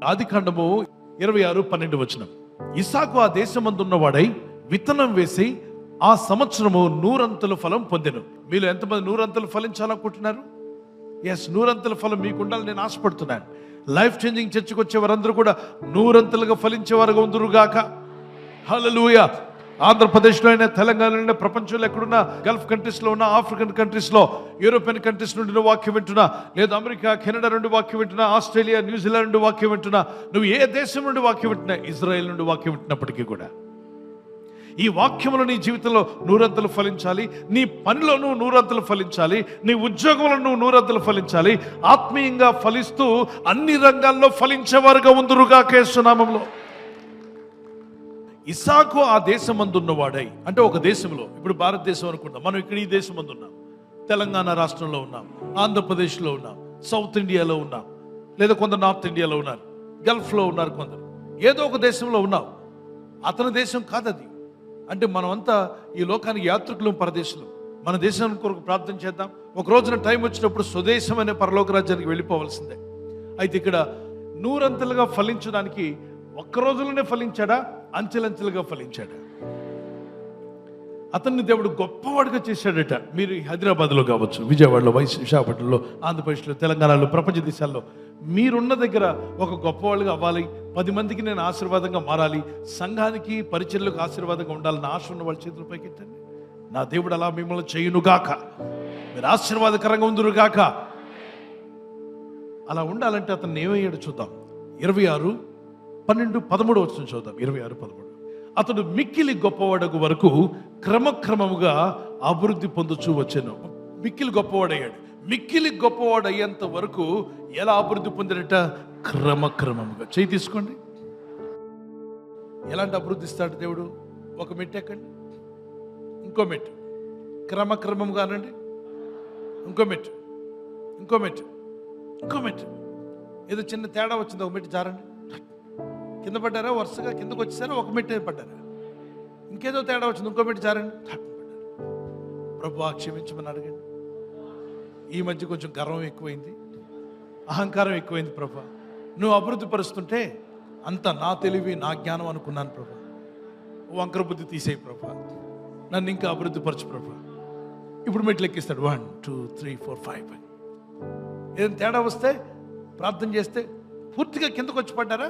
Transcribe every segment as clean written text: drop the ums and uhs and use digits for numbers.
ఆదికాండము 26:12. ఇస్సాకు ఆ దేశమందున్నవాడై విత్తనం వేసి ఆ సంవత్సరము 100 ఫలం పొందెను. మీలో ఎంతమంది 100 ఫలించాలనుకుంటున్నారు? ఎస్, 100 ఫలం మీకు ఉండాలని నేను ఆశపడుతున్నాను. లైఫ్ చేంజింగ్ చర్చకు వచ్చే వారందరూ కూడా 100 ఫలించేవారుగా ఉందురుగాక. హల్లెలూయా. ఆంధ్రప్రదేశ్లో అయినా, తెలంగాణలో అయినా, ప్రపంచంలో ఎక్కడున్నా, గల్ఫ్ కంట్రీస్లో ఉన్న, ఆఫ్రికన్ కంట్రీస్లో, యూరోపియన్ కంట్రీస్ నుండి వాక్యం వింటున్నా, లేదా అమెరికా, కెనడా నుండి వాక్యం వింటున్నా, ఆస్ట్రేలియా, న్యూజిలాండ్ నుండి వాక్యం వింటున్నా, నువ్వు ఏ దేశం నుండి వాక్యం వింటున్నా, ఇజ్రాయెల్ నుండి వాక్యం వింటున్నప్పటికీ కూడా ఈ వాక్యములు నీ జీవితంలో 100 ఫలించాలి. నీ పనిలో నువ్వు 100 ఫలించాలి. నీ ఉద్యోగంలో నువ్వు 100 ఫలించాలి. ఆత్మీయంగా ఫలిస్తూ అన్ని రంగాల్లో ఫలించేవారుగా ఉందురుగా యేసు నామములో. ఇస్సాకు ఆ దేశమందున్నవాడై, అంటే ఒక దేశంలో, ఇప్పుడు భారతదేశం అనుకుంటాం, మనం ఇక్కడ ఈ దేశమందు ఉన్నాం, తెలంగాణ రాష్ట్రంలో ఉన్నాం, ఆంధ్రప్రదేశ్లో ఉన్నాం, సౌత్ ఇండియాలో ఉన్నాం, లేదా కొందరు నార్త్ ఇండియాలో ఉన్నారు, గల్ఫ్లో ఉన్నారు, కొందరు ఏదో ఒక దేశంలో ఉన్నాం. అతని దేశం కాదది. అంటే మనమంతా ఈ లోకానికి యాత్రికులు, పరదేశులు. మన దేశం కొరకు ప్రార్థన చేద్దాం. ఒక రోజున టైం వచ్చినప్పుడు స్వదేశం అనే పరలోక రాజ్యానికి వెళ్ళిపోవలసిందే. అయితే ఇక్కడ 100 ఫలించడానికి ఒక్క రోజులోనే ఫలించాడా, అంచెలంచెలుగా ఫలించాడా? అతన్ని దేవుడు గొప్పవాడుగా చేశాడట. మీరు హైదరాబాద్లో కావచ్చు, విజయవాడలో, విశాఖపట్నంలో, ఆంధ్రప్రదేశ్లో, తెలంగాణలో, ప్రపంచ దేశాల్లో మీరున్న దగ్గర ఒక గొప్పవాళ్ళుగా అవ్వాలి. 10 మందికి నేను ఆశీర్వాదంగా మారాలి, సంఘానికి, పరిచర్లకు ఆశీర్వాదంగా ఉండాలని ఆశ ఉన్న వాళ్ళ చేతుల పైకి ఎత్తండి. నా దేవుడు అలా మిమ్మల్ని చేయునుగాక, మీరు ఆశీర్వాదకరంగా ఉందురుగాక. అలా ఉండాలంటే అతన్ని ఏమయ్యాడు చూద్దాం. 26:12-13 చూద్దాం. 26:13. అతడు మిక్కిలి గొప్పవాడకు వరకు క్రమక్రమముగా అభివృద్ధి పొందుచూ వచ్చాను. మిక్కిలి గొప్పవాడయ్యాడు. మిక్కిలి గొప్పవాడు అయ్యేంత వరకు ఎలా అభివృద్ధి పొందినట? క్రమక్రమముగా. చేయి తీసుకోండి. ఎలాంటి అభివృద్ధి ఇస్తాడు దేవుడు? ఒక మెట్టు ఎక్కండి, ఇంకో మెట్టు, క్రమక్రమంగా అనండి, ఇంకో మెట్టు, ఇంకో మెట్టు, ఇంకో మెట్టు. ఏదో చిన్న తేడా వచ్చింది, ఒక మెట్టు జారండి, కింద పడ్డారా, వరుసగా కిందకు వచ్చేసారా, ఒక మెట్టు పడ్డారా, ఇంకేదో తేడా వచ్చింది, ఇంకో మెట్టు జారండి, ప్రభువా క్షమించమని అడగండి. ఈ మధ్య కొంచెం గర్వం ఎక్కువైంది, అహంకారం ఎక్కువైంది ప్రభా. నువ్వు అభివృద్ధి పరుస్తుంటే అంత నా తెలివి, నా జ్ఞానం అనుకున్నాను ప్రభా. వంకర బుద్ధి తీసేయి ప్రభా, నన్ను ఇంకా అభివృద్ధి పరచు ప్రభా. ఇప్పుడు మెట్లు ఎక్కిస్తాడు. 1 2 3 4 5. ఏదైనా తేడా వస్తే ప్రార్థన చేస్తే పూర్తిగా కిందకు వచ్చి పడ్డారా,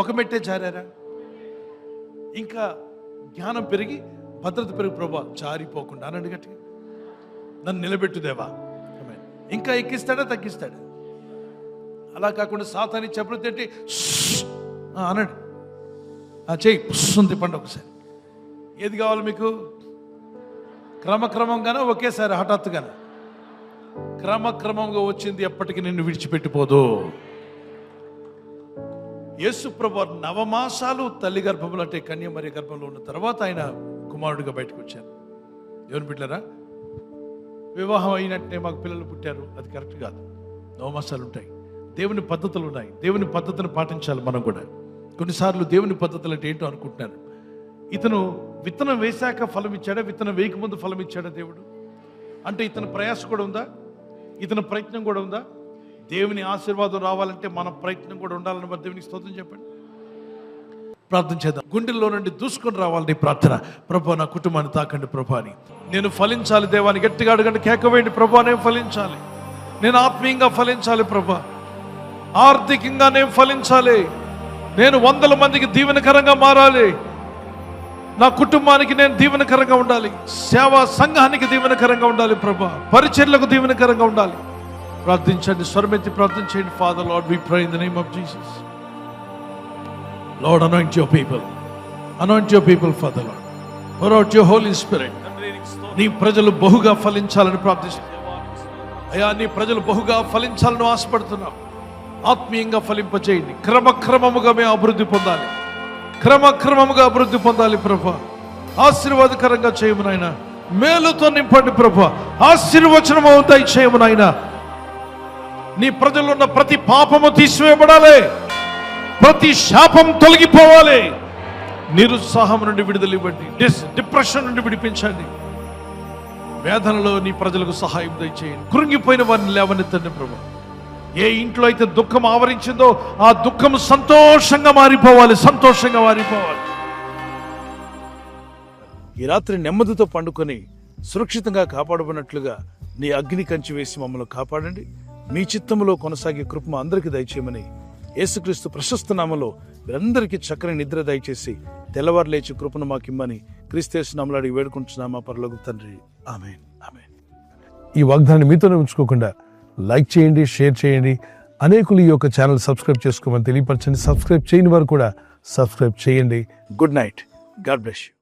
ఒక మెట్టే జారారా, ఇంకా జ్ఞానం పెరిగి భద్రత పెరిగి ప్రభా జారిపోకుండా అనండి గట్టిగా, నన్ను నిలబెట్టుదేవా. ఇంకా ఎక్కిస్తాడా, తగ్గిస్తాడా? అలా కాకుండా సాతాని చెప్పులు తిట్టి అనండి, చెయ్యి పుస్తుంది పండు ఒకసారి. ఏది కావాలి మీకు? క్రమక్రమంగానో ఒకేసారి హఠాత్తుగానే? క్రమక్రమంగా వచ్చింది ఎప్పటికీ నిన్ను విడిచిపెట్టిపోదు. యేసు ప్రభువు 9 మాసాలు తల్లి గర్భంలో, అంటే కన్యమరి గర్భంలో ఉన్న తర్వాత ఆయన కుమారుడిగా బయటకు వచ్చారు. దేవుని బిడ్డలారా, వివాహం అయినట్టే మాకు పిల్లలు పుట్టారు, అది కరెక్ట్ కాదు. 9 మాసాలు ఉంటాయి. దేవుని పద్ధతులు ఉన్నాయి. దేవుని పద్ధతిని పాటించాలి మనం కూడా. కొన్నిసార్లు దేవుని పద్ధతులు అంటే ఏంటో అనుకుంటున్నాను. ఇతను విత్తనం వేశాక ఫలం ఇచ్చాడా, విత్తనం వేయకముందు ఫలం ఇచ్చాడా దేవుడు? అంటే ఇతని ప్రయాస కూడా ఉందా, ఇతని ప్రయత్నం కూడా ఉందా? దేవుని ఆశీర్వాదం రావాలంటే మన ప్రయత్నం కూడా ఉండాలని మరి దేవునికి స్తోత్రం చెప్పండి. ప్రార్థన చేద్దాం. గుండెల్లో నుండి దూసుకొని రావాలని ప్రార్థన. ప్రభా నా కుటుంబాన్ని తాకండి ప్రభా అని. నేను ఫలించాలి దేవాన్ని గట్టిగా అడగండి, కేకవేయండి. ప్రభా నేను ఫలించాలి, నేను ఆత్మీయంగా ఫలించాలి ప్రభా, ఆర్థికంగా నేను ఫలించాలి, నేను 100 మందికి దీవెనకరంగా మారాలి, నా కుటుంబానికి నేను దీవెనకరంగా ఉండాలి, సేవా సంఘానికి దీవెనకరంగా ఉండాలి ప్రభా, పరిచర్లకు దీవెనకరంగా ఉండాలి. ప్రార్థించండి, స్వరమెత్తి ప్రార్థన చేయండి. Father Lord we pray in the name of Jesus. Lord, anoint your people. Anoint your people, Father Lord. Pour out your Holy Spirit. నీ ప్రజలు బహుగా ఫలించాలని ప్రార్థిస్తున్నాం అయ్యా. నీ ప్రజలు బహుగా ఫలించాలని ఆశపడుతున్నాం. ఆత్మీయంగా ఫలింపచేయండి. క్రమక్రమముగా మేము అభివృద్ధి పొందాలి, క్రమక్రమముగా అభివృద్ధి పొందాలి ప్రభా. ఆశీర్వాదకరంగా చేయము నాయన, మేలుతో నింపండి ప్రభా. ఆశీర్వచనము దయచేయము నాయన. నీ ప్రజల్లో ఉన్న ప్రతి పాపము తీసివేయబడాలి, ప్రతి శాపం తొలగిపోవాలి. నిరుత్సాహం నుండి విడుదల ఇవ్వండి, డిప్రెషన్ నుండి విడిపించండి. వేదనలో నీ ప్రజలకు సహాయం దయచేయండి. కృంగిపోయిన వారిని లేవనెత్తండి ప్రభు. ఏ ఇంట్లో అయితే దుఃఖం ఆవరించిందో ఆ దుఃఖం సంతోషంగా మారిపోవాలి, సంతోషంగా మారిపోవాలి. ఈ రాత్రి నెమ్మదితో పండుకొని సురక్షితంగా కాపాడబడినట్లుగా నీ అగ్ని కంచి వేసి మమ్మల్ని కాపాడండి. మీ చిత్తములో కొనసాగే కృప మా అందరికీ దయచేయమని యేసుక్రీస్తు ప్రశస్త నామములో మీరందరికీ చక్కని నిద్ర దయచేసి తెల్లవారు లేచి కృపను మాకిమ్మని క్రీస్తు యేసు నామములో అడిగి వేడుకుంటున్నామా పరలోకపు తండ్రి. ఆమేన్, ఆమేన్. ఈ వాగ్దానాన్ని మీతోనే ఉంచుకోకుండా లైక్ చేయండి, షేర్ చేయండి. అనేకులు ఈ యొక్క ఛానల్ సబ్స్క్రైబ్ చేసుకోమని తెలియపరచండి. సబ్స్క్రైబ్ చేయని వారు కూడా సబ్స్క్రైబ్ చేయండి. Good night. God bless you.